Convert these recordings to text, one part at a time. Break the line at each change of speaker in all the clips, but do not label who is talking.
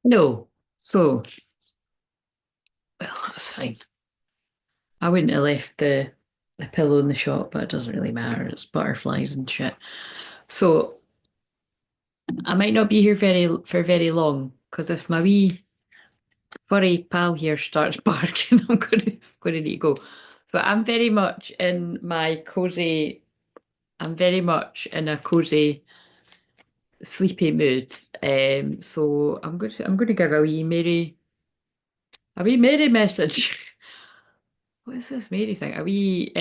No. So, well, that's fine. I wouldn't have left the pillow in the shop, but it doesn't really matter. It's butterflies and shit. So I might not be here very long because if my wee furry pal here starts barking, I'm gonna need to go. So I'm very much in a cozy, sleepy mood. So I'm gonna give a wee Mary message. What is this Mary thing? A wee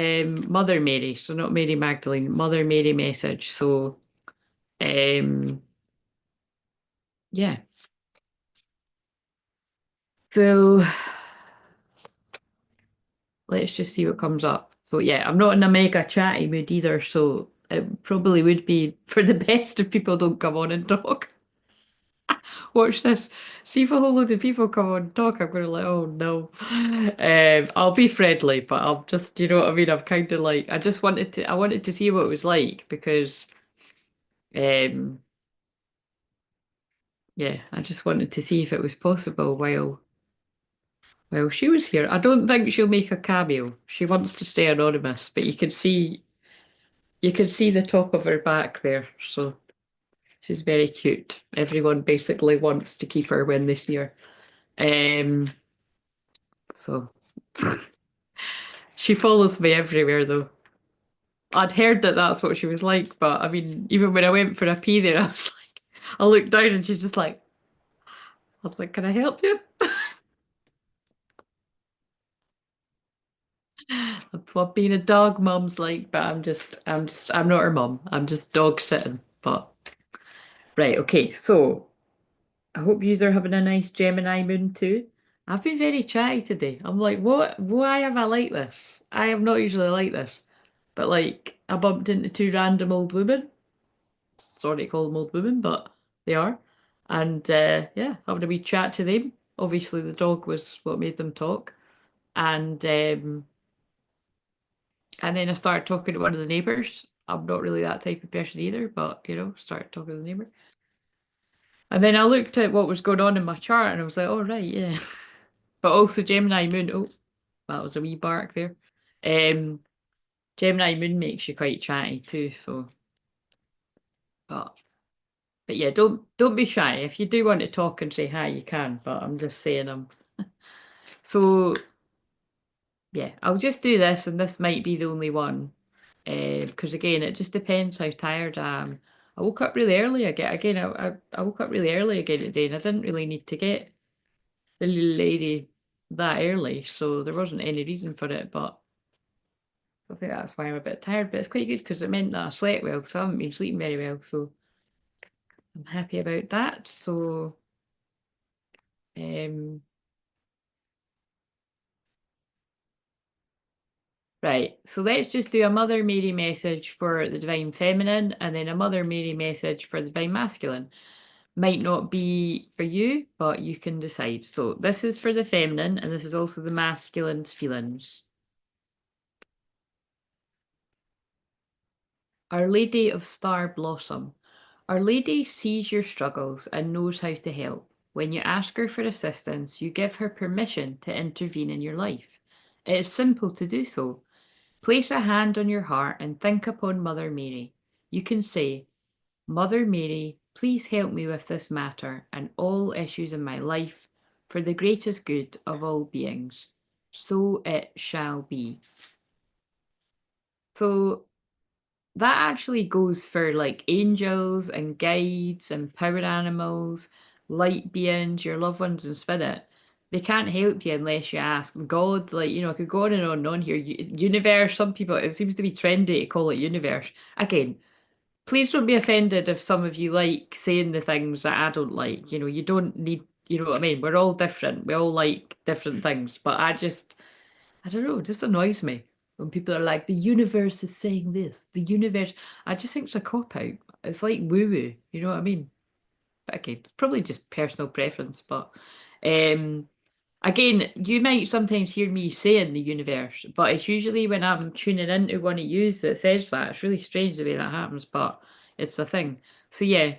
Mother Mary, so not Mary Magdalene, Mother Mary message. So um yeah. So let's just see what comes up. So yeah, I'm not in a mega chatty mood either, so it probably would be for the best if people don't come on and talk. Watch this. See if a whole load of people come on and talk, I'm gonna like, oh no. I'll be friendly, but I'll just, you know what I mean? I'm kind of like, I wanted to see what it was like because, um, yeah, I just wanted to see if it was possible while she was here. I don't think she'll make a cameo. She wants to stay anonymous, but you can see the top of her back there, so she's very cute. Everyone basically wants to keep her when they see her. Um, so she follows me everywhere though. I'd heard that that's what she was like, but I mean, even when I went for a pee there, I was like, I looked down and she's just like, I was like, can I help you? That's what being a dog mum's like, but I'm not her mum. I'm just dog sitting. But right, okay. So I hope you are having a nice Gemini moon too. I've been very chatty today. I'm like, what? Why am I like this? I am not usually like this. But like, I bumped into two random old women. Sorry to call them old women, but they are. And yeah, having a wee chat to them. Obviously, the dog was what made them talk. And and then I started talking to one of the neighbours. I'm not really that type of person either, but you know, started talking to the neighbour. And then I looked at what was going on in my chart and I was like, oh right, yeah. But also Gemini Moon. Oh, that was a wee bark there. Um, Gemini Moon makes you quite chatty too. So, but but yeah, don't be shy. If you do want to talk and say hi, you can. But I'm just saying, so yeah, I'll just do this, and this might be the only one. Because again, it just depends how tired I am. I woke up really early again. I woke up really early again today, and I didn't really need to get the little lady that early, so there wasn't any reason for it. But I think that's why I'm a bit tired. But it's quite good because it meant that I slept well, so I haven't been sleeping very well. So I'm happy about that. So um, right. So let's just do a Mother Mary message for the Divine Feminine, and then a Mother Mary message for the Divine Masculine. Might not be for you, but you can decide. So this is for the feminine, and this is also the masculine's feelings. Our Lady of Star Blossom. Our Lady sees your struggles and knows how to help. When you ask her for assistance, you give her permission to intervene in your life. It is simple to do so. Place a hand on your heart and think upon Mother Mary. You can say, Mother Mary, please help me with this matter and all issues in my life for the greatest good of all beings. So it shall be. So that actually goes for like angels and guides and power animals, light beings, your loved ones in spirit. They can't help you unless you ask God. Like, you know, I could go on and on here. Universe, some people, it seems to be trendy to call it universe. Again, please don't be offended if some of you like saying the things that I don't like. You know, you don't need, you know what I mean? We're all different. We all like different things. But I don't know, it just annoys me when people are like, the universe is saying this. The universe, I just think it's a cop out. It's like woo woo. You know what I mean? But okay, it's probably just personal preference. But um, again, you might sometimes hear me saying the universe, but it's usually when I'm tuning into one of yous that says that. It's really strange the way that happens, but it's a thing. So yeah,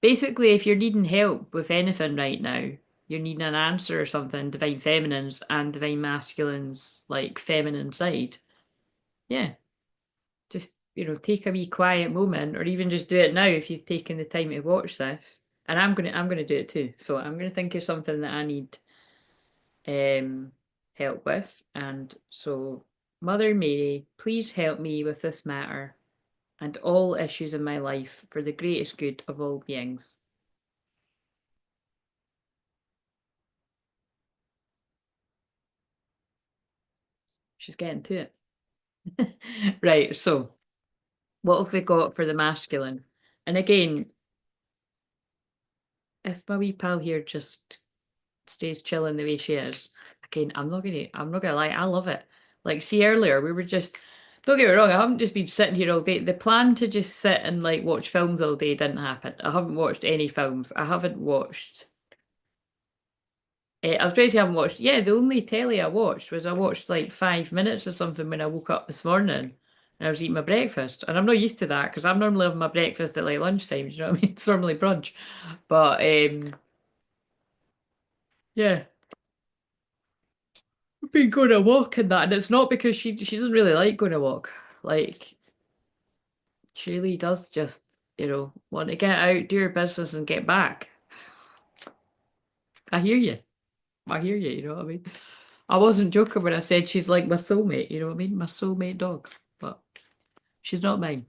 Basically, if you're needing help with anything right now, you're needing an answer or something, divine feminine's and divine masculine's like feminine side. Yeah, just take a wee quiet moment, or even just do it now if you've taken the time to watch this. And I'm gonna do it too. So I'm gonna think of something that I need um help with. And so, Mother Mary, please help me with this matter and all issues in my life for the greatest good of all beings. She's getting to it. Right, so what have we got for the masculine? And again, if my wee pal here just stays chilling the way she is, again, I'm not gonna lie, I love it. Like, see earlier, we were just, don't get me wrong, I haven't just been sitting here all day. The plan to just sit and like watch films all day didn't happen. I haven't watched any films. I haven't watched I was crazy I haven't watched. Yeah, the only telly I watched was I watched like 5 minutes or something when I woke up this morning and I was eating my breakfast. And I'm not used to that because I'm normally having my breakfast at like lunchtime. Do you know what I mean? It's normally brunch. But yeah, we've been going to walk and that, and it's not because she doesn't really like going to walk. Like she really does just want to get out, do her business, and get back. I hear you. I hear you. You know what I mean? I wasn't joking when I said she's like my soulmate. You know what I mean? My soulmate dog. But she's not mine.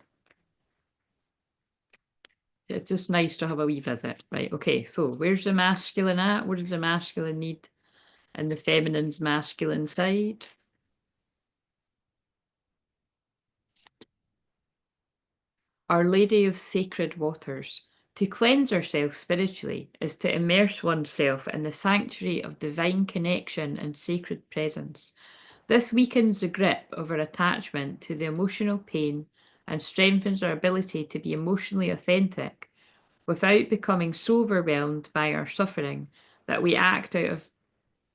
It's just nice to have a wee visit. Right, okay, so where's the masculine at? What does the masculine need? And the feminine's masculine side? Our Lady of Sacred Waters. To cleanse ourselves spiritually is to immerse oneself in the sanctuary of divine connection and sacred presence. This weakens the grip of our attachment to the emotional pain and strengthens our ability to be emotionally authentic without becoming so overwhelmed by our suffering that we act out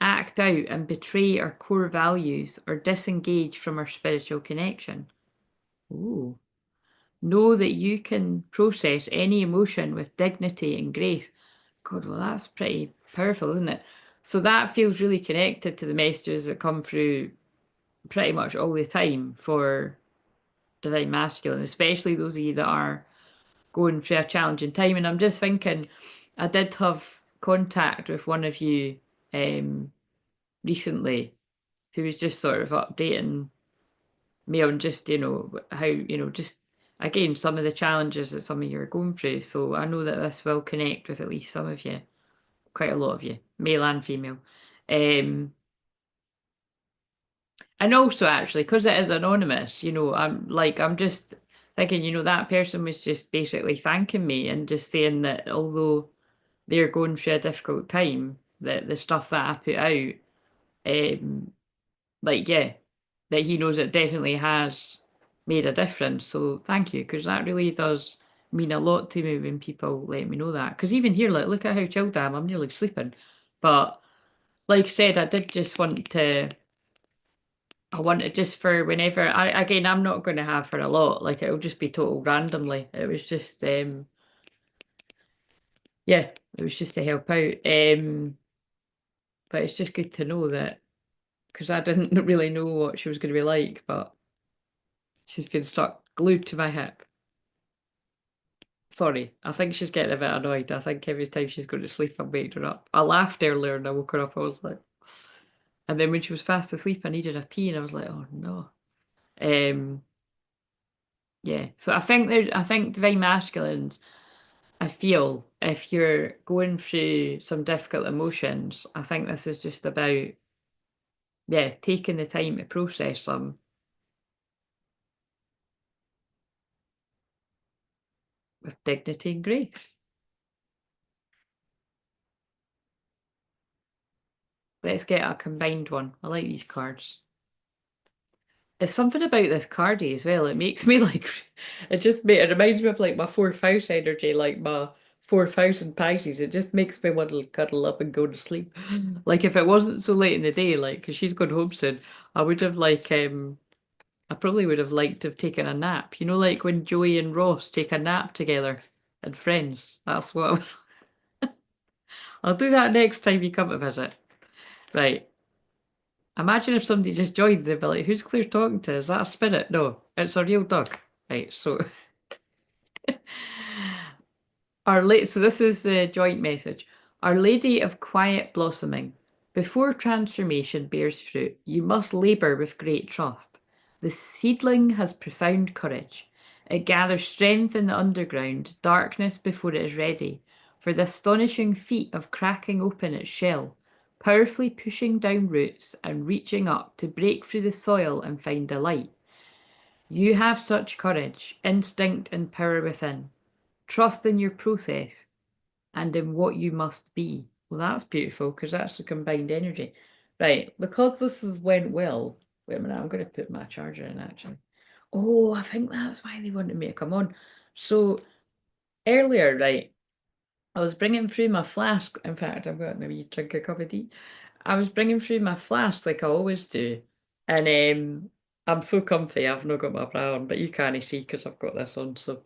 and betray our core values or disengage from our spiritual connection. Ooh. Know that you can process any emotion with dignity and grace. God, well, that's pretty powerful, isn't it? So that feels really connected to the messages that come through pretty much all the time for Divine Masculine, especially those of you that are going through a challenging time. And I'm just thinking, I did have contact with one of you recently who was just sort of updating me on just, how, just again, some of the challenges that some of you are going through. So I know that this will connect with at least some of you, quite a lot of you, male and female. Um, and also actually, because it is anonymous, I'm just thinking, that person was just basically thanking me and just saying that although they're going through a difficult time, that the stuff that I put out, um, like yeah, that he knows it definitely has made a difference. So thank you, because that really does mean a lot to me when people let me know that. Because even here, like, look at how chilled I am. I'm nearly sleeping. But like I said, I did just want to. I wanted just for whenever. Again, I'm not going to have for a lot. Like it'll just be total randomly. It was just yeah, it was just to help out. But it's just good to know that because I didn't really know what she was going to be like, but she's been stuck glued to my hip. Sorry, I think she's getting a bit annoyed. I think every time she's going to sleep, I'm waking her up. I laughed earlier and I woke her up. I was like, and then when she was fast asleep, I needed a pee, and I was like, oh no. Um, yeah. So I think divine masculines. I feel if you're going through some difficult emotions, I think this is just about yeah taking the time to process them with dignity and grace. Let's get a combined one. I like these cards. There's something about this cardy as well. It makes me like, it reminds me of like my fourth house energy, like my 4,000 Pisces. It just makes me want to cuddle up and go to sleep. Like if it wasn't so late in the day, like, because she's gone home soon, I would have like, I probably would have liked to have taken a nap. You know, like when Joey and Ross take a nap together. and friends. That's what I was. I'll do that next time you come to visit. Right. Imagine if somebody just joined, they'd be like, who's Claire talking to? Is that a spirit? No, it's a real dog. Right, so so this is the joint message. Our Lady of Quiet Blossoming. Before transformation bears fruit, you must labour with great trust. The seedling has profound courage. It gathers strength in the underground, darkness before it is ready, for the astonishing feat of cracking open its shell, powerfully pushing down roots and reaching up to break through the soil and find the light. You have such courage, instinct, and power within. Trust in your process and in what you must be. Well, that's beautiful because that's the combined energy. Right, because this has went well. Wait a minute, I'm going to put my charger in actually. Oh, I think that's why they wanted me to come on. So earlier, right, I was bringing through my flask. In fact, I've got maybe drink a cup of tea. I was bringing through my flask like I always do. And I'm so comfy. I've not got my bra on, but you can't see because I've got this on. So,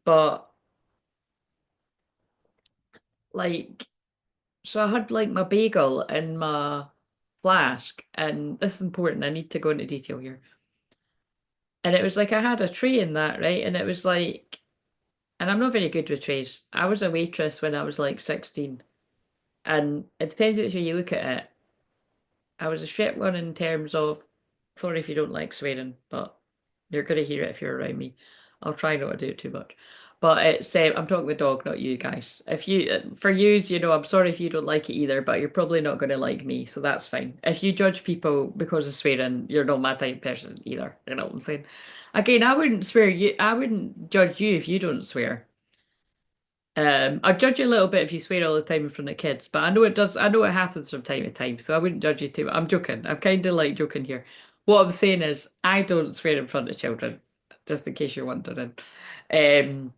but like, so I had like my bagel in my flask, and this is important. I need to go into detail here. And it was like I had a tray in that, right? And it was like, and I'm not very good with trays. I was a waitress when I was like 16, and it depends which way you look at it. I was a shit one in terms of, sorry if you don't like swearing, but you're going to hear it if you're around me. I'll try not to do it too much. But it's, I'm talking the dog, not you guys. If you, for yous, I'm sorry if you don't like it either, but you're probably not going to like me, so that's fine. If you judge people because of swearing, you're not my type of person either. You know what I'm saying? Again, I wouldn't judge you if you don't swear. I'd judge you a little bit if you swear all the time in front of kids, but I know it happens from time to time, so I wouldn't judge you too much. I'm joking. I'm kind of like joking here. What I'm saying is, I don't swear in front of children, just in case you're wondering. Um,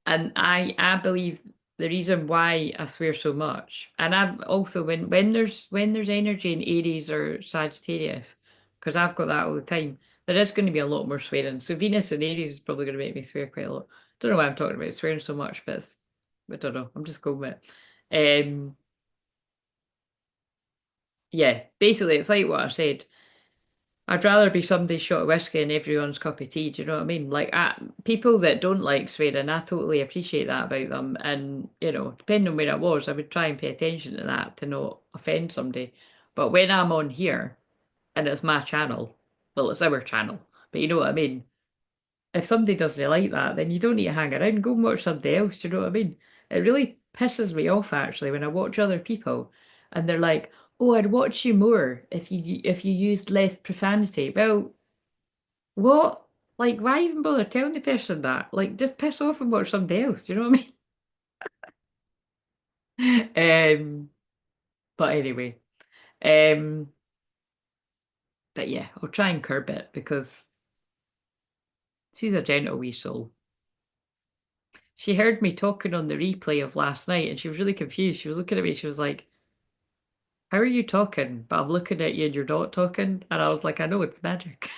and I believe the reason why I swear so much, and I've also when there's energy in Aries or Sagittarius, because I've got that all the time, there is going to be a lot more swearing. So Venus in Aries is probably going to make me swear quite a lot. Don't know why I'm talking about swearing so much, but I don't know. I'm just going with it. Yeah, basically it's like what I said. I'd rather be somebody's shot of whiskey and everyone's cup of tea. Do you know what I mean? Like, people that don't like swearing, I totally appreciate that about them. And, depending on where I was, I would try and pay attention to that to not offend somebody. But when I'm on here and it's my channel, well, it's our channel, but you know what I mean? If somebody doesn't like that, then you don't need to hang around. Go and watch somebody else. Do you know what I mean? It really pisses me off actually when I watch other people and they're like, "Oh, I'd watch you more if you used less profanity." Well, what? Like, why even bother telling the person that? Like, just piss off and watch somebody else. Do you know what I mean? But anyway, um, but yeah, I'll try and curb it because she's a gentle wee soul. She heard me talking on the replay of last night and she was really confused. She was looking at me, she was like, "How are you talking? But I'm looking at you and you're not talking." And I was like, "I know it's magic."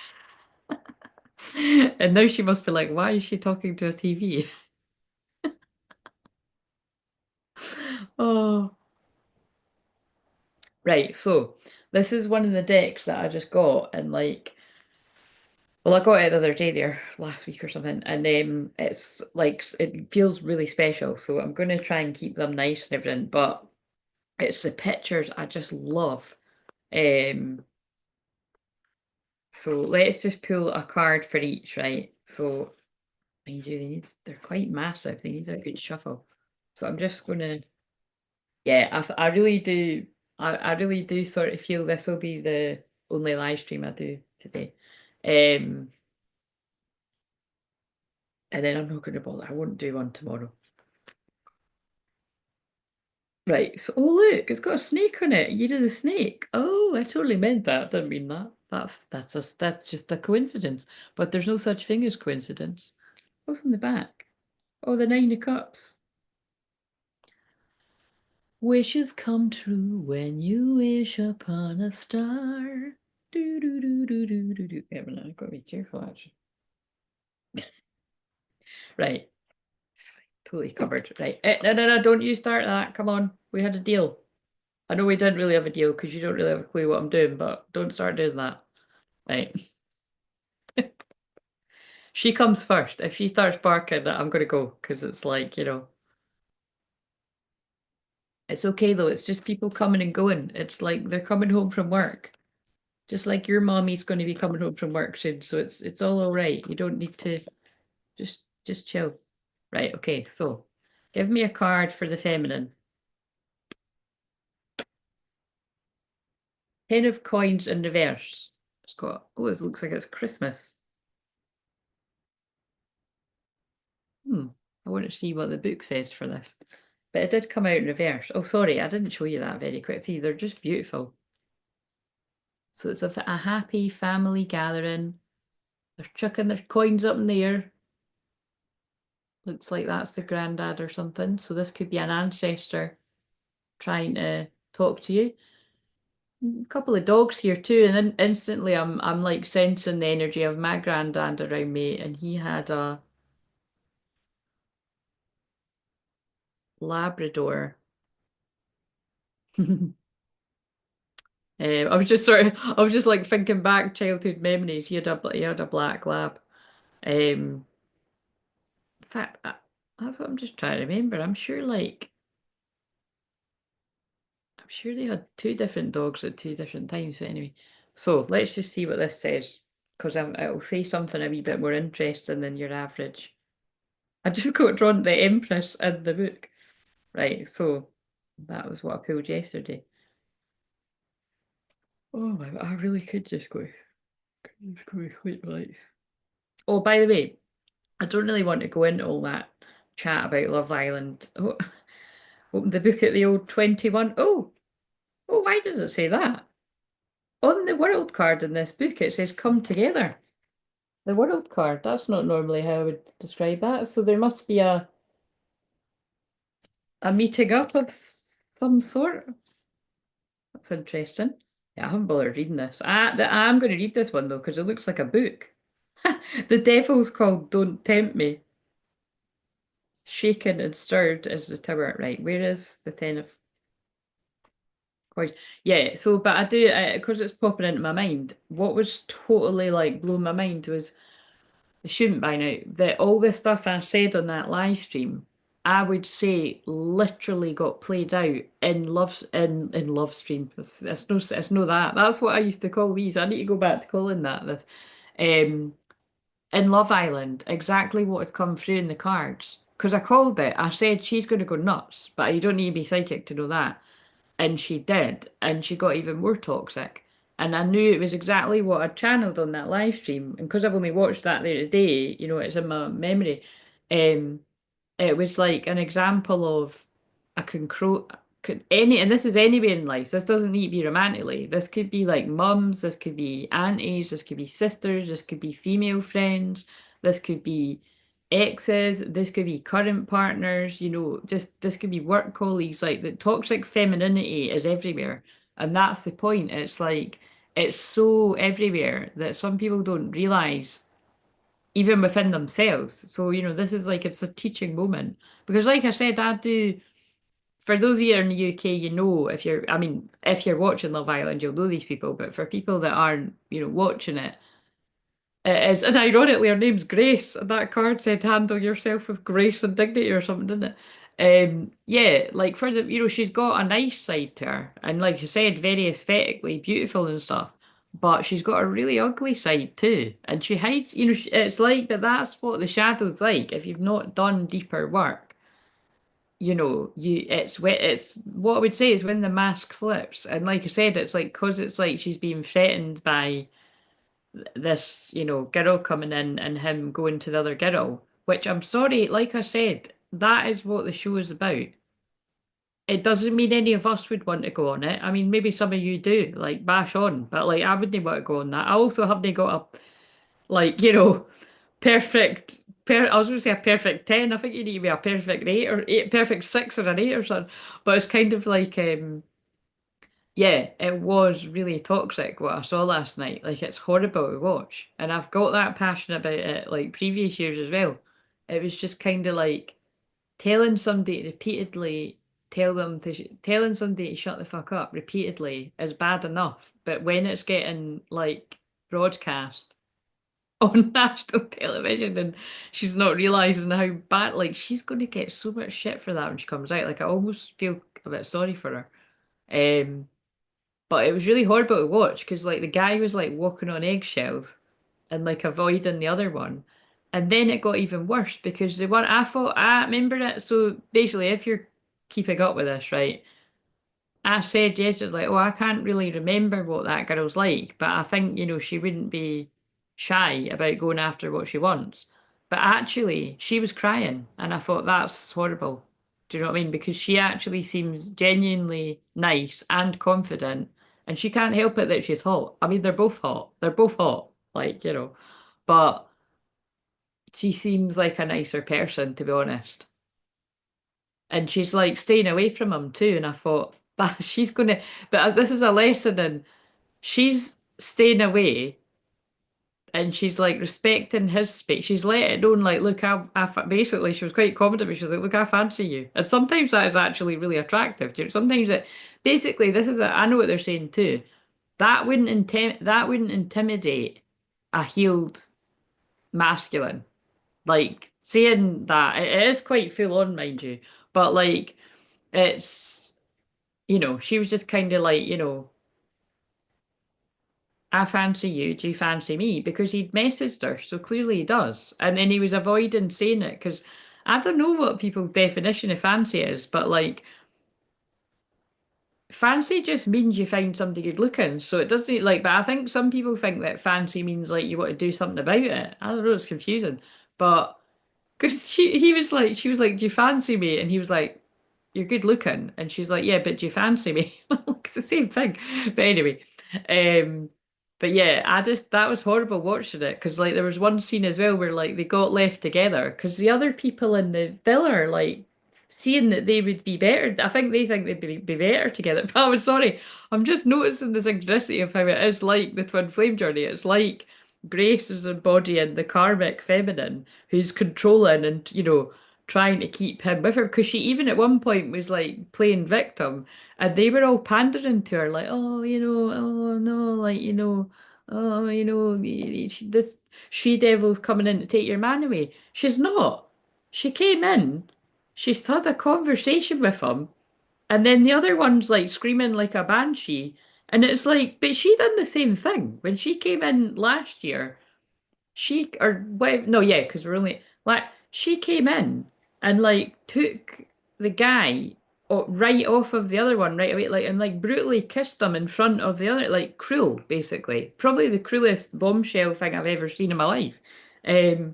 And now she must be like, "Why is she talking to a TV?" Oh, right. So this is one of the decks that I just got, and like, well, I got it the other day there, last week or something, and it's like it feels really special. So I'm going to try and keep them nice and everything, but it's the pictures I just love. Um, so let's just pull a card for each, right? So mind you, they're quite massive. They need a good shuffle. So I'm just gonna, yeah, I really do, I really do sort of feel this will be the only live stream I do today. Um, and then I'm not gonna bother. I won't do one tomorrow. Right. So, oh look, it's got a snake on it. You did a snake. Oh, I totally meant that. Didn't mean that. That's just a coincidence. But there's no such thing as coincidence. What's on the back? Oh, the Nine of Cups. Wishes come true when you wish upon a star. Do do do do do do do. Yeah, but I've got to be careful actually. Right. Totally covered. Right. No, don't you start that. Come on. We had a deal. I know we didn't really have a deal because you don't really have a clue what I'm doing, but don't start doing that. Right. She comes first. If she starts barking, I'm gonna go because it's like, it's okay though. It's just people coming and going. It's like they're coming home from work. Just like your mommy's going to be coming home from work soon, so it's all right. You don't need to just chill. Right, okay, so give me a card for the feminine. Ten of coins in reverse. It's got, oh, it looks like it's Christmas. I want to see what the book says for this. But it did come out in reverse. Oh, sorry, I didn't show you that very quick. See, they're just beautiful. So it's a happy family gathering. They're chucking their coins up in the air. Looks like that's the granddad or something. So this could be an ancestor trying to talk to you. A couple of dogs here too, and then instantly I'm like sensing the energy of my granddad around me, and he had a Labrador. I was just like thinking back childhood memories. He had a black lab. In fact, that's what I'm just trying to remember. I'm sure they had two different dogs at two different times. But anyway, so let's just see what this says, because it'll say something a wee bit more interesting than your average. I just got drawn to the Empress in the book. Right, so that was what I pulled yesterday. Oh my God, I really could just go to sleep, like. Oh, by the way, I don't really want to go into all that chat about Love Island. Oh, open the book at the old 21. Oh, why does it say that? On the world card in this book, it says come together. The world card, that's not normally how I would describe that. So there must be a meeting up of some sort. That's interesting. Yeah, I haven't bothered reading this. I'm going to read this one though, because it looks like a book. The devil's called Don't Tempt Me. Shaken and stirred is the tower. Right, where is the Ten of Coins? Yeah, so, but I do, because it's popping into my mind, what was totally like blowing my mind was, it shouldn't by now, that all the stuff I said on that live stream, I would say literally got played out in love stream. It's no that. That's what I used to call these. I need to go back to calling that this. Um in Love Island, exactly what had come through in the cards. Because I called it. I said she's gonna go nuts, but you don't need to be psychic to know that. And she did, and she got even more toxic. And I knew it was exactly what I'd channeled on that live stream. And because I've only watched that there today, it's in my memory. Um, it was like an example of a and this is anywhere in life. This doesn't need to be romantically. This could be like mums, this could be aunties, this could be sisters, this could be female friends, this could be exes, this could be current partners, just this could be work colleagues. Like the toxic femininity is everywhere. And that's the point. It's like it's so everywhere that some people don't realize even within themselves. So, this is like it's a teaching moment. Because like I said, I do for those of you in the UK, if you're watching Love Island, you'll know these people, but for people that aren't, watching it, it is, and ironically, her name's Grace, and that card said handle yourself with grace and dignity or something, didn't it? Yeah, like for she's got a nice side to her, and like you said, very aesthetically beautiful and stuff, but she's got a really ugly side too, and she hides, it's like that's what the shadow's like if you've not done deeper work. It's what I would say is when the mask slips, and like I said, it's like because it's like she's being threatened by this, girl coming in and him going to the other girl, which I'm sorry, like I said, that is what the show is about. It doesn't mean any of us would want to go on it. I mean, maybe some of you do, like bash on, but like I wouldn't want to go on that. I also haven't got a like, I was going to say a perfect 10. I think you need to be a perfect 8 or 8, perfect 6 or an 8 or something. But it's kind of like, yeah, it was really toxic what I saw last night. Like, it's horrible to watch. And I've got that passion about it like previous years as well. It was just kind of like, telling somebody to repeatedly telling somebody to shut the fuck up repeatedly is bad enough, but when it's getting like broadcast on national television and she's not realizing how bad, like she's going to get so much shit for that when she comes out. Like I almost feel a bit sorry for her. Um, but it was really horrible to watch because like the guy was like walking on eggshells and like avoiding the other one. And then it got even worse because the one I thought I remember it. So basically, if you're keeping up with this, right? I said yesterday, like, oh, I can't really remember what that girl's like, but I think, she wouldn't be shy about going after what she wants. But actually, she was crying, and I thought that's horrible. Do you know what I mean? Because she actually seems genuinely nice and confident, and she can't help it that she's hot. I mean, they're both hot. They're both hot, like, but she seems like a nicer person, to be honest. And she's like staying away from him too. And I thought, that she's gonna, but this is a lesson in she's staying away and she's like respecting his space. She's letting it known, like, look, basically, she was quite confident, but she's like, look, I fancy you. And sometimes that is actually really attractive. Sometimes it, basically, I know what they're saying too. That wouldn't intimidate a healed masculine. Like saying that it is quite full on, mind you, but like it's she was just kind of like I fancy you, do you fancy me? Because he'd messaged her, so clearly he does. And then he was avoiding saying it because I don't know what people's definition of fancy is, but like fancy just means you find somebody good looking. So it doesn't like, but I think some people think that fancy means like you want to do something about it. I don't know, it's confusing. But because she was like, do you fancy me? And he was like, you're good looking. And she's like, yeah, but do you fancy me? It's the same thing. But anyway, um, but yeah, that was horrible watching it because like there was one scene as well where like they got left together because the other people in the villa are like seeing that they would be better. I think they think they'd be better together. But I'm sorry, I'm just noticing the synchronicity of how it is like the twin flame journey. It's like Grace is embodying the karmic feminine who's controlling and trying to keep him with her because she even at one point was like playing victim and they were all pandering to her like oh oh no like oh this she devil's coming in to take your man away. She's not. She came in, she's had a conversation with him, and then the other one's like screaming like a banshee, and it's like but she done the same thing when she came in last year. She or wait, no, yeah, because we're only like she came in and like took the guy right off of the other one right away, like and like brutally kissed him in front of the other, like cruel, basically. Probably the cruelest bombshell thing I've ever seen in my life. Um,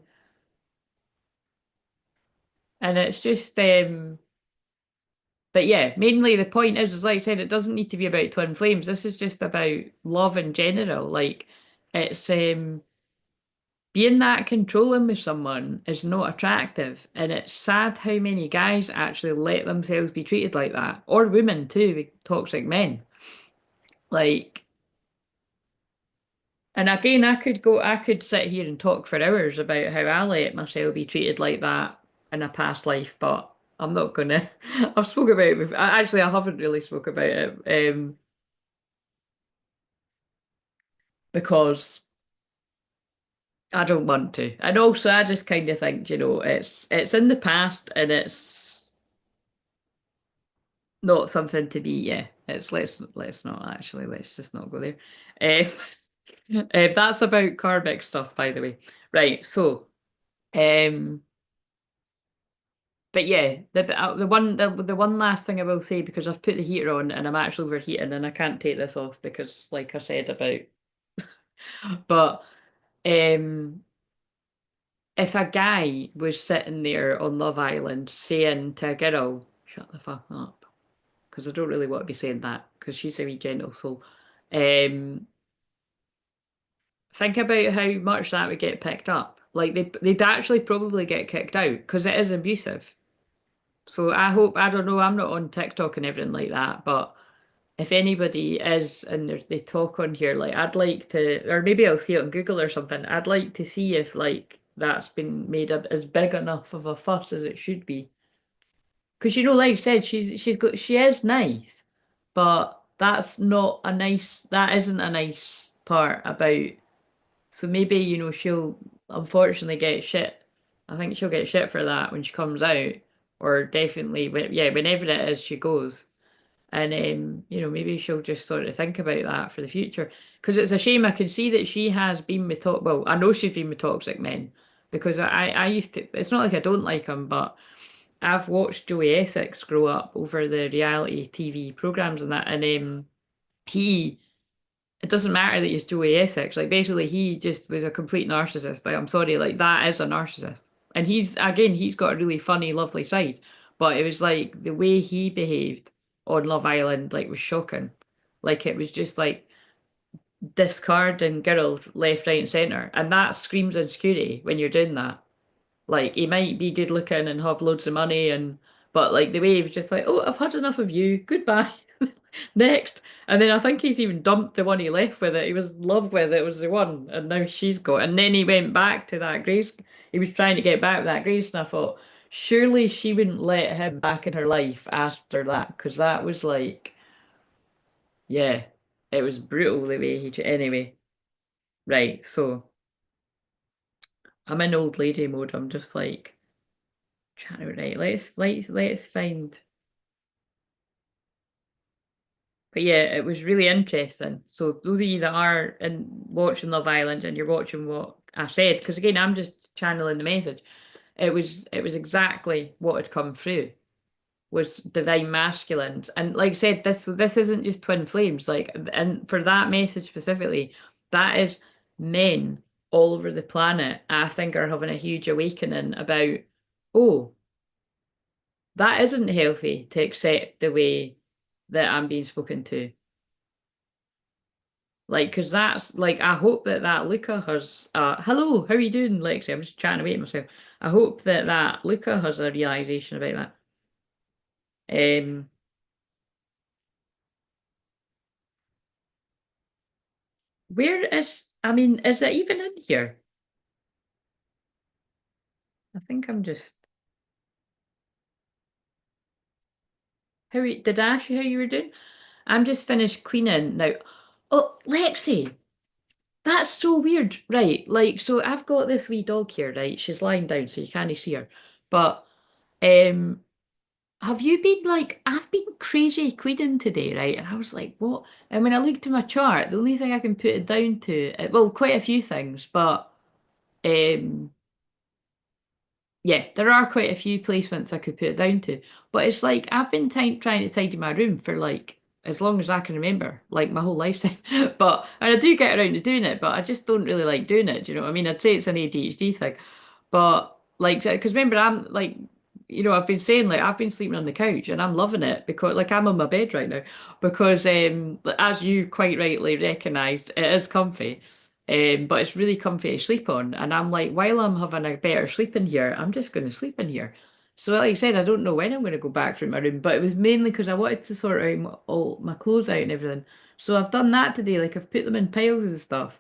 and it's just but yeah, mainly the point is like I said, it doesn't need to be about twin flames. This is just about love in general. Like it's being that controlling with someone is not attractive, and it's sad how many guys actually let themselves be treated like that, or women too, with toxic men. Like, and again, I could sit here and talk for hours about how I let myself be treated like that in a past life, but I'm not gonna. I've spoke about it before. Actually, I haven't really spoke about it, because I don't want to, and also I just kind of think, it's in the past, and it's not something to be, yeah. It's let's not actually, let's just not go there. That's about karmic stuff, by the way. Right, so um but yeah, the one last thing I will say, because I've put the heater on and I'm actually overheating and I can't take this off because like I said about but um if a guy was sitting there on Love Island saying to a girl, shut the fuck up, because I don't really want to be saying that because she's a wee gentle soul. Um, think about how much that would get picked up. Like they'd actually probably get kicked out because it is abusive. So I don't know, I'm not on TikTok and everything like that, but if anybody is and they talk on here, like I'd like to, or maybe I'll see it on Google or something. I'd like to see if like that's been made as big enough of a fuss as it should be Because you know, like I said, she is nice, but that's not a nice that isn't a nice part about. So maybe, she'll unfortunately get shit. I think she'll get shit for that when she comes out, or definitely yeah, whenever it is she goes. And maybe she'll just sort of think about that for the future. Because it's a shame. I can see that she has been with well, I know she's been with toxic men because I used to. It's not like I don't like him, but I've watched Joey Essex grow up over the reality TV programs and that, and he. It doesn't matter that he's Joey Essex. Like basically, he just was a complete narcissist. Like I'm sorry, like that is a narcissist, and he's got a really funny, lovely side, but it was like the way he behaved on Love Island, like was shocking. Like it was just like discarding girls left, right, and centre, and that screams insecurity when you're doing that. Like he might be good looking and have loads of money but like the way he was just like, oh, I've had enough of you. Goodbye. Next. And then I think he's even dumped the one he left with it. He was in love with it was the one, and now she's got. And then he went back to that Grace. He was trying to get back with that Grace, and I thought, surely she wouldn't let him back in her life after that, because that was like, yeah, it was brutal the way anyway, right. So I'm in old lady mode. I'm just like trying to right. Let's find. But yeah, it was really interesting. So those of you that are in watching Love Island and you're watching what I said, because again, I'm just channeling the message. It was exactly what had come through was divine masculines. And like I said, this isn't just twin flames. Like and for that message specifically, that is men all over the planet, I think are having a huge awakening about, oh, that isn't healthy to accept the way that I'm being spoken to. Like, because that's like, I hope that that Luca has, hello, how are you doing, Lexi? I'm just chatting away to myself. I hope that that Luca has a realization about that. Where is, I mean, is it even in here? I think I'm just, did I ask you how you were doing? I'm just finished cleaning now. Oh, Lexi, that's so weird. Right, like, so I've got this wee dog here, right? She's lying down, so you can't see her. But, um, have you been like, I've been crazy cleaning today, right? And I was like, what? And when I looked at my chart, the only thing I can put it down to, well, quite a few things, but um, yeah, there are quite a few placements I could put it down to. But it's like I've been trying to tidy my room for like as long as I can remember, like my whole lifetime. But and I do get around to doing it, but I just don't really like doing it. Do you know what I mean? I'd say it's an ADHD thing. But like, because remember, I'm like, I've been saying like I've been sleeping on the couch and I'm loving it because like I'm on my bed right now because as you quite rightly recognised, it is comfy. But it's really comfy to sleep on. And I'm like, while I'm having a better sleep in here, I'm just going to sleep in here. So like I said, I don't know when I'm going to go back from my room, but it was mainly because I wanted to sort out all my clothes out and everything. So I've done that today. Like I've put them in piles and stuff.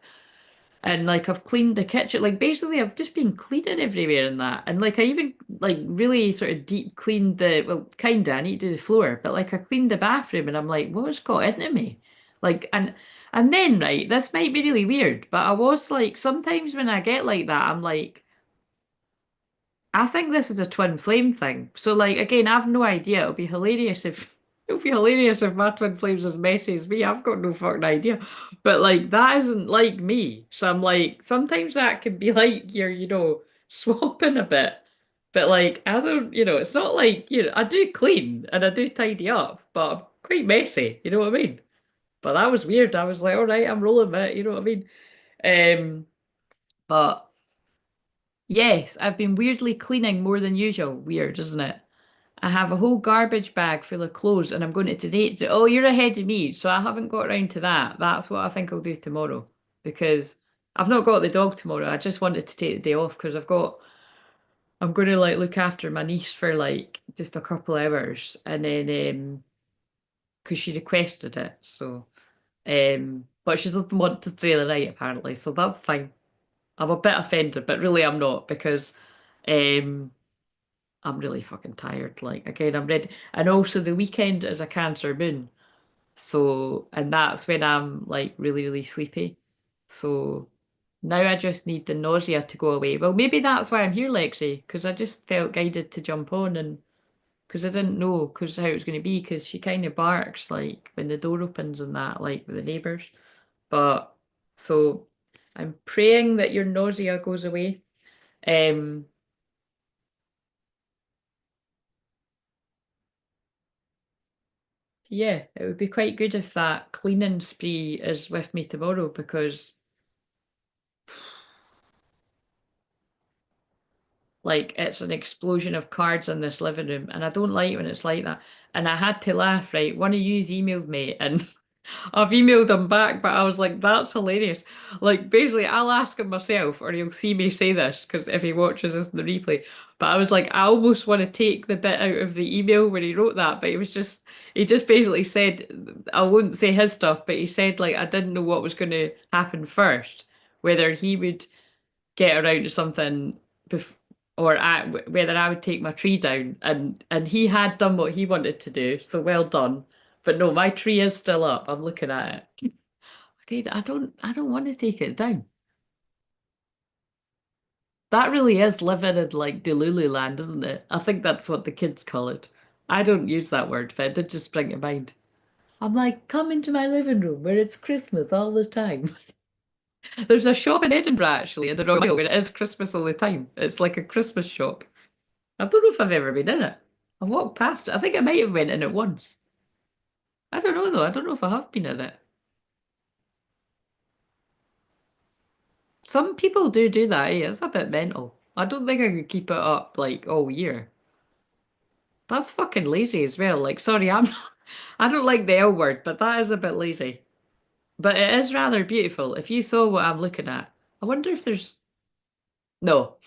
And like I've cleaned the kitchen, like basically I've just been cleaning everywhere in that. And like I even like really sort of deep cleaned well, kinda, I need to do the floor, but like I cleaned the bathroom and I'm like, what's got into me? Like and then right, this might be really weird, but I was like sometimes when I get like that, I'm like I think this is a twin flame thing. So like again, I've no idea. It'll be hilarious if my twin flame's as messy as me. I've got no fucking idea. But like that isn't like me. So I'm like sometimes that can be like you're, swapping a bit. But like I don't, it's not like, I do clean and I do tidy up, but I'm quite messy, you know what I mean? But that was weird. I was like, all right, I'm rolling with it, you know what I mean? But yes, I've been weirdly cleaning more than usual. Weird, isn't it? I have a whole garbage bag full of clothes and I'm going to today. Oh, you're ahead of me, so I haven't got around to that. That's what I think I'll do tomorrow because I've not got the dog tomorrow. I just wanted to take the day off because I'm going to like look after my niece for like just a couple hours and then because she requested it. So but she doesn't want to stay the night apparently, so that's fine. I'm a bit offended, but really I'm not because um I'm really fucking tired. Like, again, I'm ready. And also the weekend is a Cancer moon. So, and that's when I'm like really, really sleepy. So now I just need the nausea to go away. Well, maybe that's why I'm here, Lexi, because I just felt guided to jump on and because I didn't know because how it was going to be because she kind of barks like when the door opens and that, like with the neighbours. But so I'm praying that your nausea goes away. Um, yeah, it would be quite good if that cleaning spree is with me tomorrow because like it's an explosion of cards in this living room, and I don't like when it's like that. And I had to laugh, right? One of yous emailed me, and I've emailed him back, but I was like, that's hilarious. Like, basically, I'll ask him myself, or he'll see me say this, because if he watches this in the replay. But I was like, I almost want to take the bit out of the email when he wrote that, but he just basically said, I wouldn't say his stuff, but he said, like, I didn't know what was going to happen first, whether he would get around to something bef or whether I would take my tree down and he had done what he wanted to do, so well done. But no, my tree is still up. I'm looking at it. Okay, I don't want to take it down. That really is living in like Delulu land, isn't it? I think that's what the kids call it. I don't use that word, but it did just bring to mind. I'm like, come into my living room where it's Christmas all the time. There's a shop in Edinburgh actually in the Royal where it is Christmas all the time. It's like a Christmas shop. I don't know if I've ever been in it. I walked past it. I think I might have went in it once. I don't know though. I don't know if I have been in it. Some people do that. Eh? It's a bit mental. I don't think I could keep it up like all year. That's fucking lazy as well. Like, sorry, I don't like the L word, but that is a bit lazy. But it is rather beautiful. If you saw what I'm looking at, I wonder if there's no.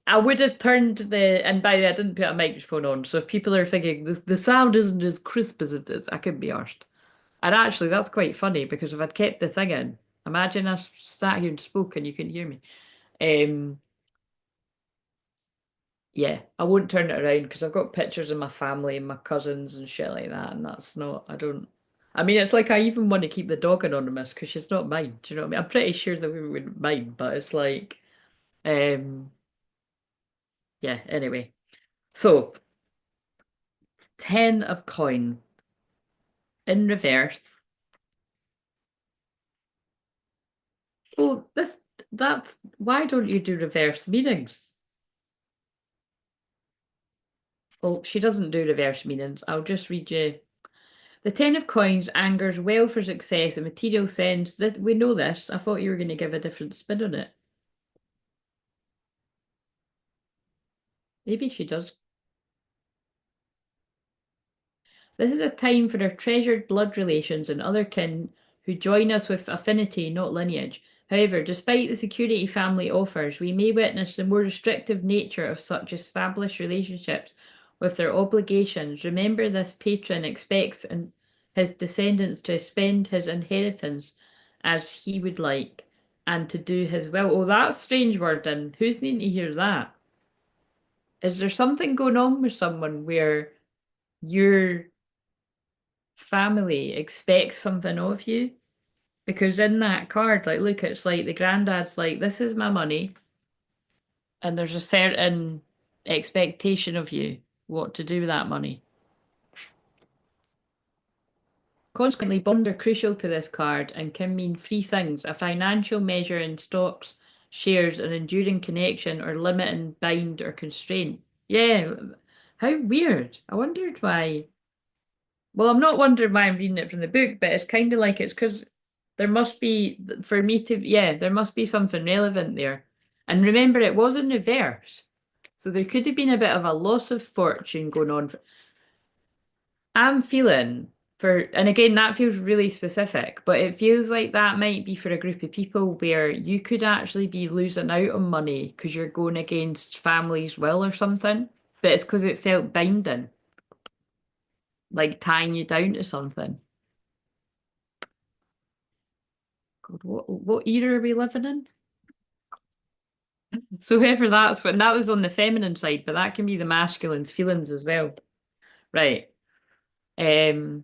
I would have turned and by the way, I didn't put a microphone on. So if people are thinking the sound isn't as crisp as it is, I could be arsed. And actually, that's quite funny because if I'd kept the thing in, imagine I sat here and spoke and you couldn't hear me. Um, yeah, I won't turn it around because I've got pictures of my family and my cousins and shit like that, and that's not. I don't. I mean, it's like I even want to keep the dog anonymous because she's not mine. Do you know what I mean? I'm pretty sure that we wouldn't mind, but it's like, um, yeah. Anyway, so 10 of coin in reverse. Oh, that's why don't you do reverse meanings? Well, she doesn't do reverse meanings. I'll just read you. The 10 of coins angers well for success in material sense. That we know this. I thought you were going to give a different spin on it. Maybe she does. This is a time for our treasured blood relations and other kin who join us with affinity, not lineage. However, despite the security family offers, we may witness the more restrictive nature of such established relationships with their obligations. Remember, this patron expects his descendants to spend his inheritance as he would like and to do his will. Oh, that's strange wording. Who's needing to hear that? Is there something going on with someone where your family expects something of you? Because in that card, like, look, it's like the granddad's like, this is my money, and there's a certain expectation of you what to do with that money. Consequently, bonds are crucial to this card and can mean three things: a financial measure in stocks, shares, an enduring connection, or limiting, bind, or constraint. Yeah, how weird. I wondered why. Well, I'm not wondering why I'm reading it from the book, but it's kind of like it's because there must be, for me to, yeah, there must be something relevant there. And remember, it was in reverse. So there could have been a bit of a loss of fortune going on. I'm feeling for, and again, that feels really specific, but it feels like that might be for a group of people where you could actually be losing out on money because you're going against family's will or something. But it's because it felt binding, like tying you down to something. God, what era are we living in? So whoever that's what, and that was on the feminine side, but that can be the masculine's feelings as well. Right. Um,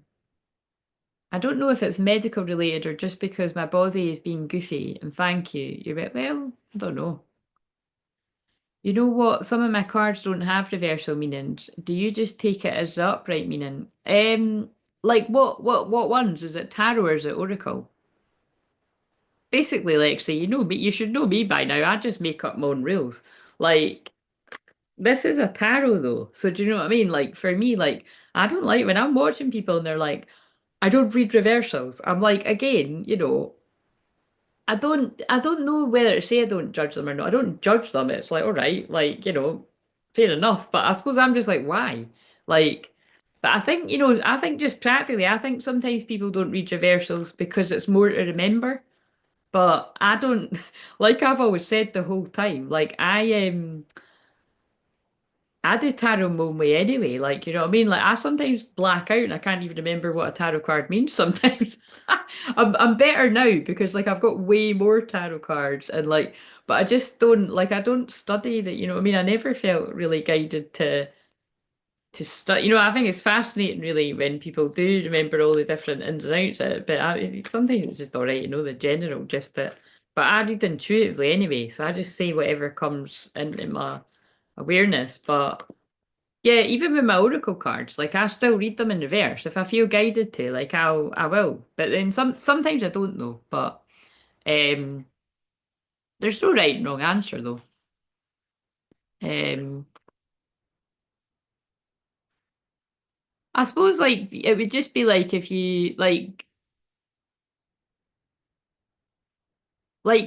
I don't know if it's medical related or just because my body is being goofy, and thank you. You're right. Well, I don't know. You know what? Some of my cards don't have reversal meanings. Do you just take it as the upright meaning? Like what ones? Is it tarot or is it oracle? Basically, Lexi, you know me, you should know me by now. I just make up my own rules. Like, this is a tarot though. So do you know what I mean? Like for me, like I don't like when I'm watching people and they're like, I don't read reversals. I'm like, again, I don't know whether to say I don't judge them or not. I don't judge them. It's like, all right, like, fair enough. But I suppose I'm just like, why? Like, but I think, I think just practically, I think sometimes people don't read reversals because it's more to remember. But I don't, like I've always said the whole time, like I do tarot my own way anyway. Like, you know what I mean? Like I sometimes black out and I can't even remember what a tarot card means sometimes. I'm better now because like I've got way more tarot cards and like but I just don't like I don't study that, you know what I mean? I never felt really guided to study. I think it's fascinating really when people do remember all the different ins and outs of it, but sometimes it's just all right, the general just it. But I read intuitively anyway, so I just say whatever comes into my awareness. But yeah, even with my oracle cards, like I still read them in reverse. If I feel guided to, like I will. But then sometimes I don't know. But um there's no right and wrong answer though. Um I suppose like it would just be like if you like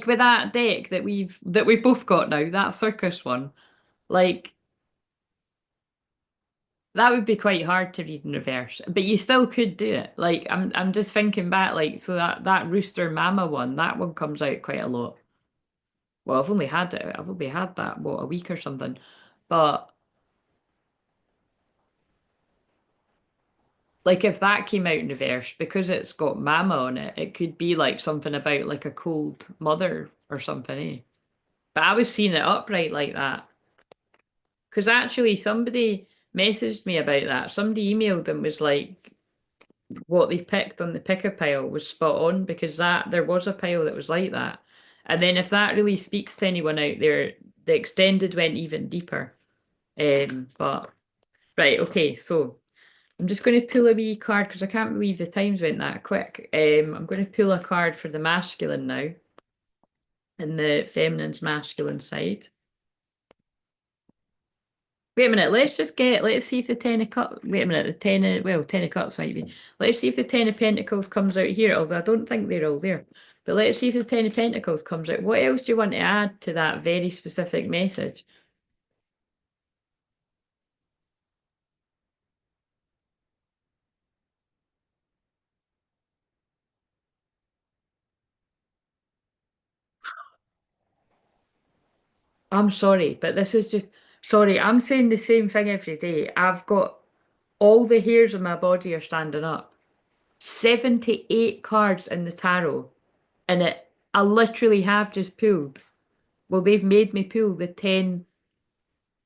with that deck that we've both got now, that circus one, like that would be quite hard to read in reverse. But you still could do it. Like I'm just thinking back, like so that rooster mama one, that one comes out quite a lot. Well, I've only had it. I've only had that, what, a week or something. But like if that came out in reverse, because it's got mama on it, it could be like something about like a cold mother or something, eh? But I was seeing it upright like that. Because actually somebody messaged me about that. Somebody emailed and was like what they picked on the picker pile was spot on because that there was a pile that was like that. And then if that really speaks to anyone out there, the extended went even deeper. But right, okay, so I'm just going to pull a wee card because I can't believe the times went that quick. I'm going to pull a card for the masculine now, and the feminine's masculine side. Wait a minute, let's see if the ten of cups, wait a minute, ten of cups might be. Let's see if the ten of pentacles comes out here, although I don't think they're all there. But let's see if the ten of pentacles comes out. What else do you want to add to that very specific message? I'm sorry, but this is just, sorry, I'm saying the same thing every day. I've got all the hairs on my body are standing up. 78 cards in the tarot, and I literally have just pulled. Well, they've made me pull the 10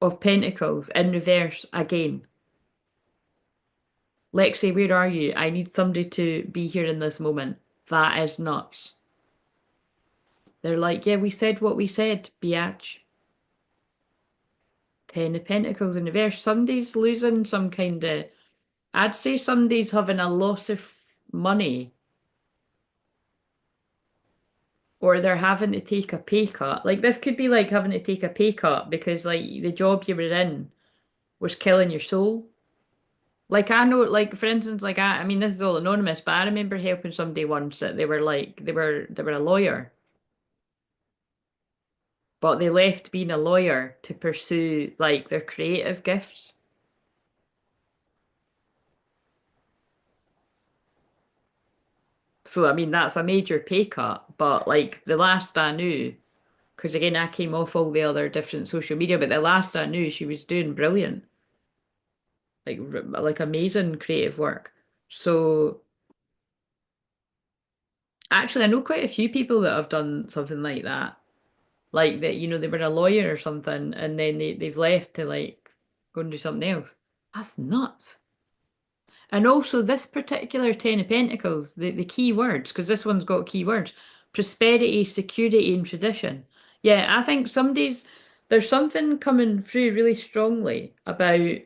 of Pentacles in reverse again. Lexi, where are you? I need somebody to be here in this moment. That is nuts. They're like, yeah, we said what we said, biatch. 10 of Pentacles in reverse. Somebody's losing some kind of, I'd say somebody's having a loss of money or they're having to take a pay cut. Like this could be like having to take a pay cut because like the job you were in was killing your soul. Like I know, like for instance, like I mean this is all anonymous, but I remember helping somebody once that they were like they were a lawyer, but they left being a lawyer to pursue like their creative gifts. So I mean that's a major pay cut, but like the last I knew, because again I came off all the other different social media, but the last I knew she was doing brilliant, like amazing creative work. So actually I know quite a few people that have done something like that. like that, they were a lawyer or something, and then they've left to like go and do something else. That's nuts. And also this particular Ten of Pentacles, the key words, because this one's got key words: prosperity, security, and tradition. Yeah, I think there's something coming through really strongly about.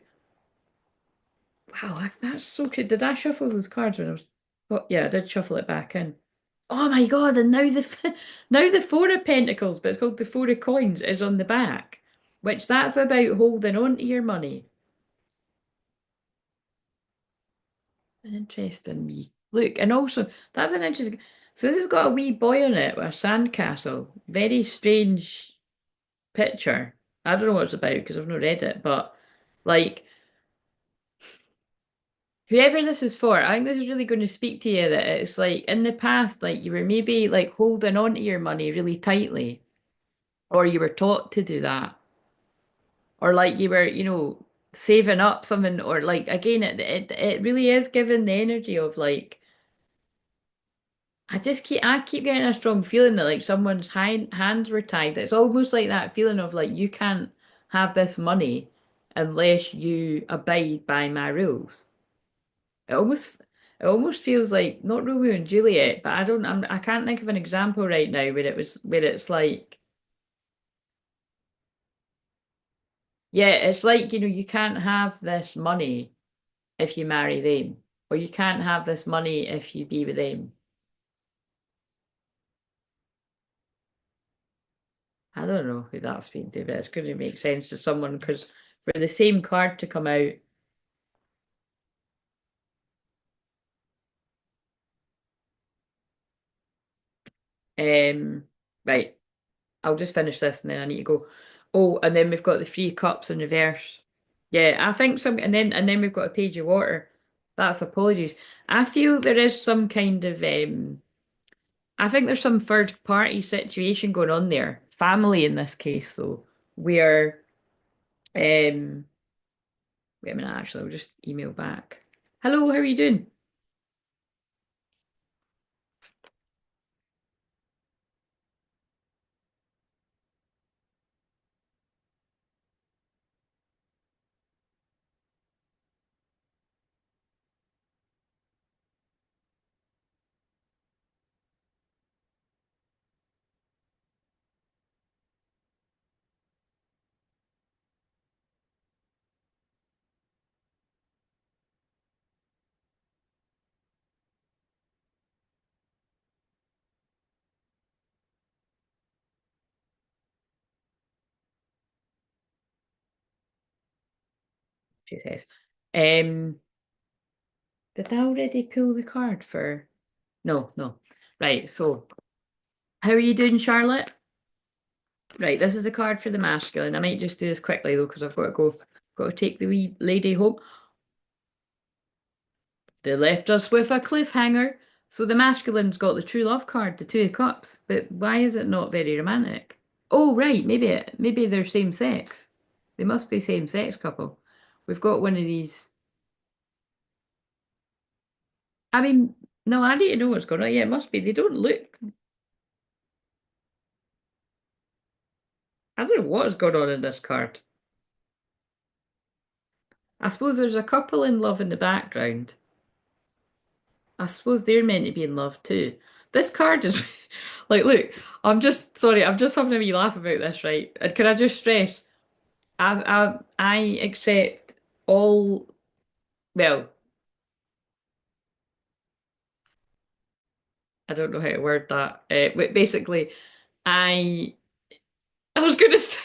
Wow, that's so good. Did I shuffle those cards when I was? Oh, yeah, I did shuffle it back in. Oh my God! And now now the Four of Pentacles, but it's called the Four of Coins, is on the back, which that's about holding on to your money. An interesting wee look, and also that's an interesting. So this has got a wee boy on it with a sandcastle. Very strange picture. I don't know what it's about because I've not read it, but like whoever this is for, I think this is really going to speak to you that it's like in the past, like you were maybe like holding on to your money really tightly, or you were taught to do that, or like you were, saving up something, or like again, it really is given the energy of like I keep getting a strong feeling that like someone's hands were tied. It's almost like that feeling of like you can't have this money unless you abide by my rules. It almost it almost feels like not Romeo and Juliet, but I can't think of an example right now where it's like yeah, it's like you can't have this money if you marry them, or you can't have this money if you be with them. I don't know who that's been to, but it's going to make sense to someone because for the same card to come out, um, right, I'll just finish this and then I need to go. Oh, and then we've got the three cups in reverse. Yeah, I think and then we've got a page of water. That's apologies. I feel there is some kind of I think there's some third party situation going on there. Family in this case though, where wait a minute, actually, I'll just email back. Hello, how are you doing? She says. Um, did I already pull the card for? No, no. Right, so how are you doing, Charlotte? Right, this is a card for the masculine. I might just do this quickly though, because I've got to go. Got to take the wee lady home. They left us with a cliffhanger. So the masculine's got the true love card, the Two of Cups, but why is it not very romantic? Oh, right, maybe they're same sex. They must be same sex couple. We've got one of these. I mean, no, I need to know what's going on. Yeah, it must be. They don't look. I don't know what is going on in this card. I suppose there's a couple in love in the background. I suppose they're meant to be in love too. This card is like, look, I'm just having a wee laugh about this, right? And can I just stress, I accept all, well, I don't know how to word that. But basically, I I was gonna say,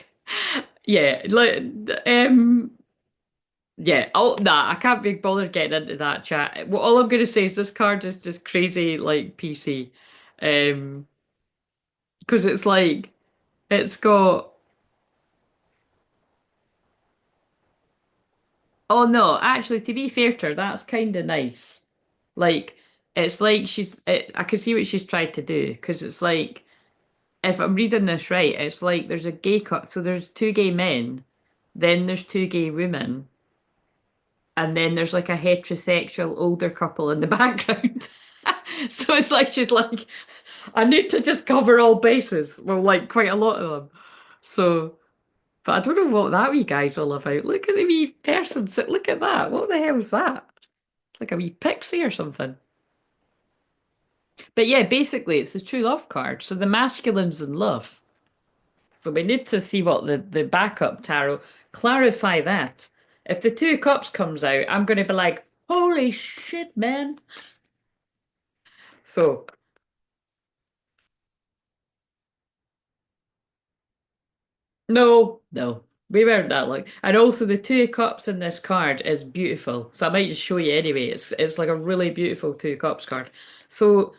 yeah, like, yeah. Oh, nah, I can't be bothered getting into that chat. Well, all I'm gonna say is this card is just crazy, like PC, um, because it's like it's got. Oh no, actually, to be fair to her, that's kind of nice. Like, it's like I could see what she's tried to do because it's like if I'm reading this right, it's like there's a gay cut, so there's two gay men, then there's two gay women, and then there's like a heterosexual older couple in the background. So it's like she's like I need to just cover all bases. Well, like quite a lot of them. So, but I don't know what that wee guy's all about. Look at the wee person. Look at that. What the hell is that? It's like a wee pixie or something. But yeah, basically, it's the true love card. So the masculine's in love. So we need to see what the backup tarot clarify that. If the two cups comes out, I'm going to be like, holy shit, man. So no, no, we weren't that lucky. And also the two of cups in this card is beautiful. So I might just show you anyway. It's like a really beautiful two of cups card. So,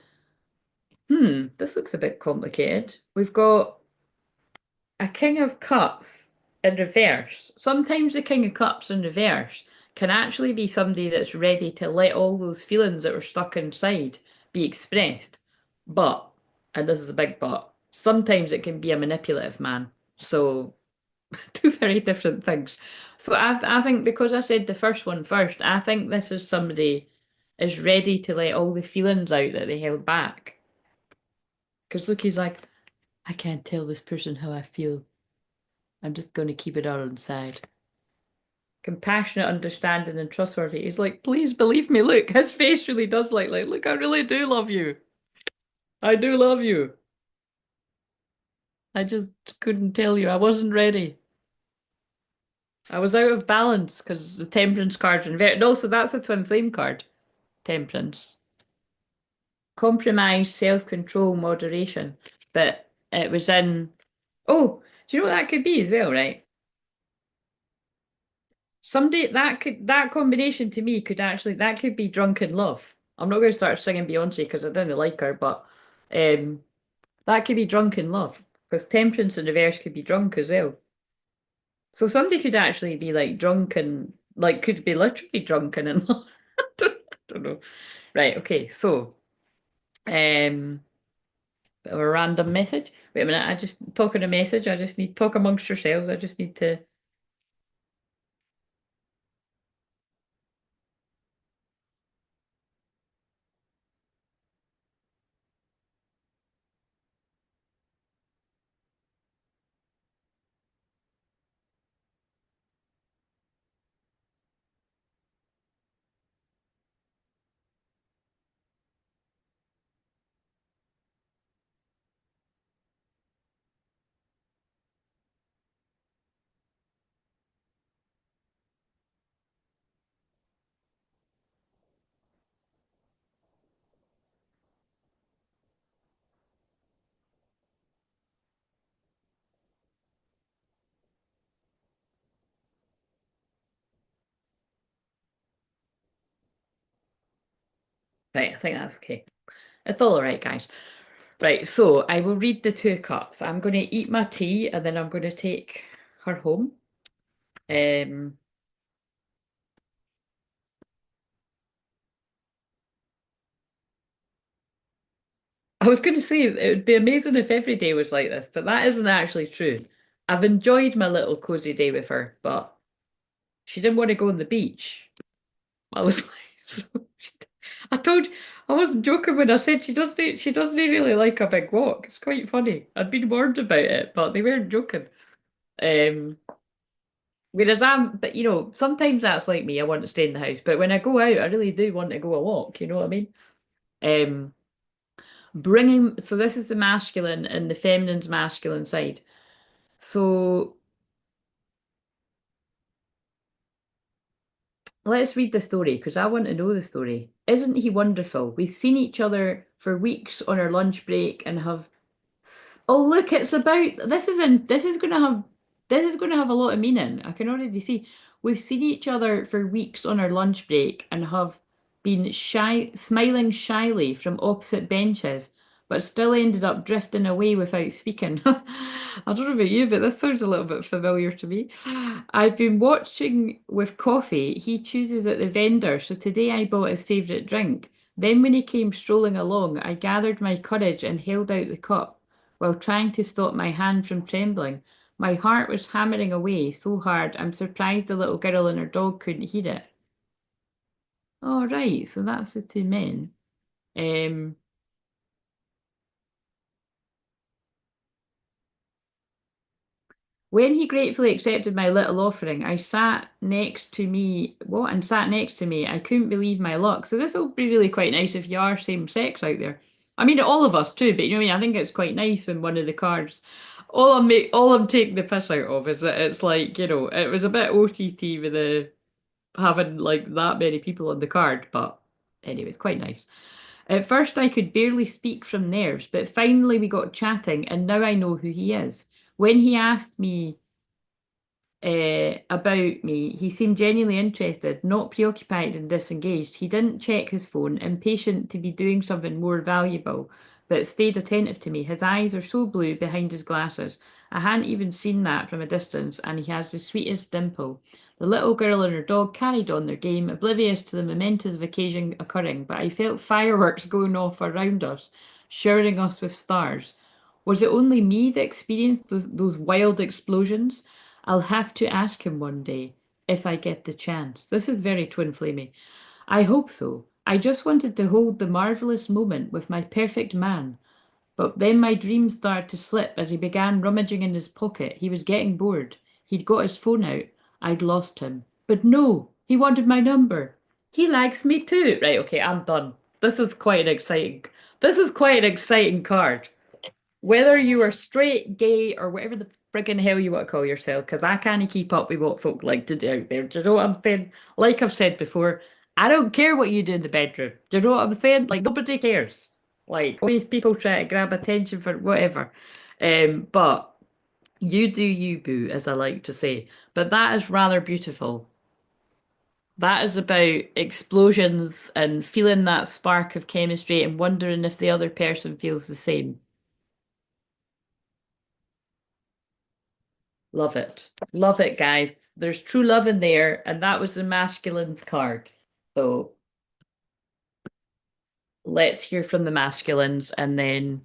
this looks a bit complicated. We've got a king of cups in reverse. Sometimes the king of cups in reverse can actually be somebody that's ready to let all those feelings that were stuck inside be expressed. But, and this is a big but, sometimes it can be a manipulative man. So two very different things. So I think because I said the first one first, I think this is somebody is ready to let all the feelings out that they held back. Because look, he's like, I can't tell this person how I feel. I'm just going to keep it all inside. Compassionate, understanding, and trustworthy. He's like, please believe me. Look, his face really does like, look, I really do love you. I do love you. I just couldn't tell you. I wasn't ready. I was out of balance because the temperance card's inverted. No, so that's a twin flame card. Temperance. Compromise, self-control, moderation. But it was in. Oh, do you know what that could be as well, right? Somebody that combination to me could actually that could be drunken love. I'm not going to start singing Beyonce because I didn't like her, but um, that could be drunken love because temperance in reverse could be drunk as well. So somebody could actually be like drunken, like could be literally drunken in love. I don't know. Right. Okay. So um. Bit of a random message. Wait a minute, I just talking a message. I just need talk amongst yourselves. I just need to. Right, I think that's okay. It's all right, guys. Right, so I will read the two cups. I'm going to eat my tea and then I'm going to take her home. Um, I was going to say it would be amazing if every day was like this, but that isn't actually true. I've enjoyed my little cozy day with her, but she didn't want to go on the beach. I was like, so I told you, I wasn't joking when I said she doesn't really like a big walk. It's quite funny. I'd been warned about it, but they weren't joking. Um, whereas but sometimes that's like me. I want to stay in the house, but when I go out, I really do want to go a walk. You know what I mean? Um, so this is the masculine and the feminine's masculine side. So let's read the story because I want to know the story. Isn't he wonderful? We've seen each other for weeks on our lunch break and have. Oh, look, it's about this is going to have a lot of meaning. I can already see. We've seen each other for weeks on our lunch break and have been smiling shyly from opposite benches, but still ended up drifting away without speaking. I don't know about you, but this sounds a little bit familiar to me. I've been watching with coffee. He chooses at the vendor, so today I bought his favourite drink. Then, when he came strolling along, I gathered my courage and held out the cup while trying to stop my hand from trembling. My heart was hammering away so hard, I'm surprised the little girl and her dog couldn't hear it. All right, so that's the two men. Um, When he gratefully accepted my little offering, I sat next to me, what? And sat next to me. I couldn't believe my luck. So this will be really quite nice if you are same sex out there. I mean, all of us too, but you know what I mean? I think it's quite nice when one of the cards, all I'm taking the piss out of is that it's like, you know, it was a bit OTT with the having like that many people on the card, but anyway, it's quite nice. At first, I could barely speak from nerves, but finally we got chatting, and now I know who he is. When he asked me about me, he seemed genuinely interested, not preoccupied and disengaged. He didn't check his phone, impatient to be doing something more valuable, but stayed attentive to me. His eyes are so blue behind his glasses. I hadn't even seen that from a distance, and he has the sweetest dimple. The little girl and her dog carried on their game, oblivious to the momentous occasion occurring, but I felt fireworks going off around us, showering us with stars. Was it only me that experienced those wild explosions? I'll have to ask him one day if I get the chance. This is very twin flamey. I hope so. I just wanted to hold the marvelous moment with my perfect man. But then my dreams started to slip as he began rummaging in his pocket. He was getting bored. He'd got his phone out. I'd lost him. But no, he wanted my number. He likes me too. Right, okay, I'm done. This is quite an exciting card. Whether you are straight, gay, or whatever the friggin' hell you want to call yourself, because I can't keep up with what folk like to do out there. Do you know what I'm saying? Like I've said before, I don't care what you do in the bedroom. Do you know what I'm saying? Like nobody cares. Like all these people try to grab attention for whatever. But you do you, boo, as I like to say. But that is rather beautiful. That is about explosions and feeling that spark of chemistry and wondering if the other person feels the same. Love it. Love it, guys. There's true love in there, and that was the masculine's card. So let's hear from the masculines and then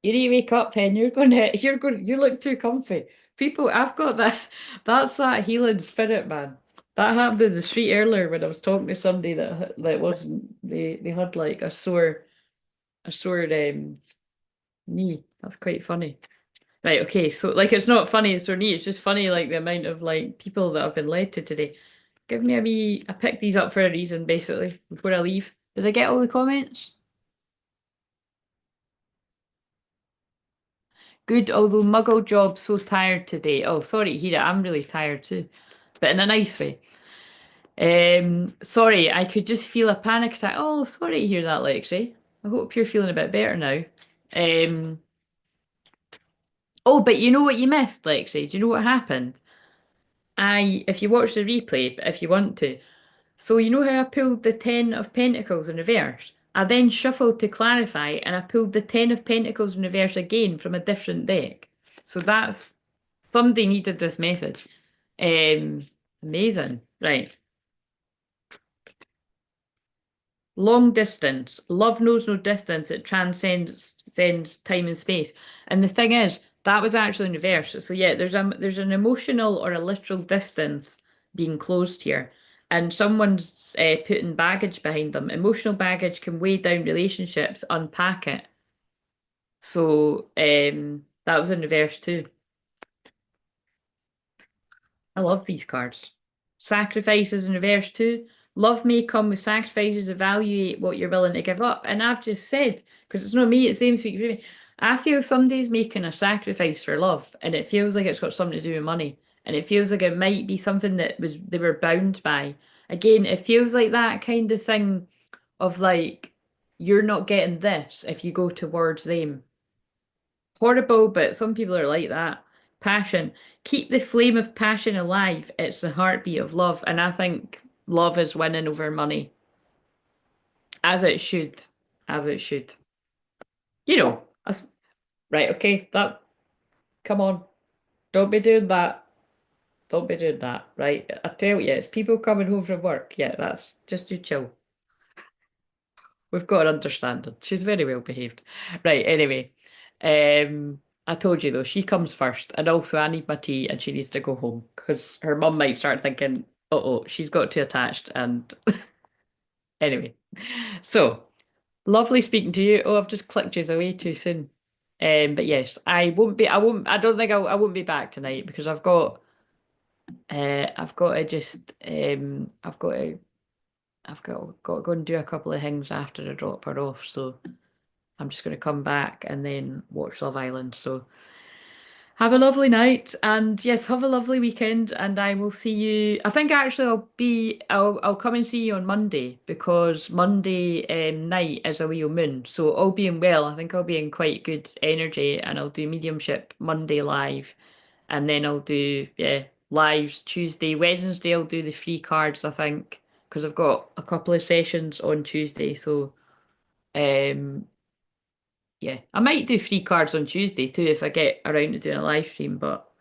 you need to wake up, Pen. You look too comfy. People, I've got that that's that healing spirit, man. That happened in the street earlier when I was talking to somebody that wasn't they had like a sore knee. That's quite funny. Right, okay, so like it's not funny, it's for me, it's just funny like the amount of like people that have been led to today. Give me a wee I picked these up for a reason, basically, before I leave. Did I get all the comments? Good, although muggle job so tired today. Oh, sorry, Hira, I'm really tired too. But in a nice way. Sorry, I could just feel a panic attack. Oh, sorry to hear that, Lexi. I hope you're feeling a bit better now. Um, oh, but you know what you missed, Lexi? Do you know what happened? If you watch the replay, if you want to, so you know how I pulled the Ten of Pentacles in reverse? I then shuffled to clarify and I pulled the Ten of Pentacles in reverse again from a different deck. So that's somebody needed this message. Um, Amazing. Right. Long distance. Love knows no distance. It transcends time and space. And the thing is, that was actually in reverse. So yeah, there's an emotional or a literal distance being closed here. And someone's putting baggage behind them. Emotional baggage can weigh down relationships, unpack it. So that was in reverse too. I love these cards. Sacrifices in reverse too. Love may come with sacrifices. Evaluate what you're willing to give up. And I've just said, because it's not me, it's them speaking for me. I feel somebody's making a sacrifice for love, and it feels like it's got something to do with money. And it feels like it might be something that was they were bound by. Again, it feels like that kind of thing of like you're not getting this if you go towards them. Horrible, but some people are like that. Passion. Keep the flame of passion alive. It's the heartbeat of love. And I think love is winning over money. As it should. As it should. You know, right, okay, come on. Don't be doing that. Don't be doing that, right? I tell you, it's people coming home from work. Yeah, that's just you chill. We've got an understanding. She's very well behaved. Right, anyway. I told you though, she comes first. And also I need my tea and she needs to go home because her mum might start thinking, uh-oh, she's got too attached and anyway. So Lovely speaking to you. Oh, I've just clicked you away too soon. But yes, I won't be. I won't. I don't think I won't be back tonight because I've got to just. I've got to go and do a couple of things after I drop her off. So I'm just going to come back and then watch Love Island. So have a lovely night and yes, have a lovely weekend. And I will see you. I think actually I'll come and see you on Monday because Monday night is a Leo moon. So all being well, I think I'll be in quite good energy and I'll do mediumship Monday live. And then I'll do, yeah, lives Tuesday. Wednesday, I'll do the free cards, I think, because I've got a couple of sessions on Tuesday. So, um, yeah, I might do free cards on Tuesday too if I get around to doing a live stream, but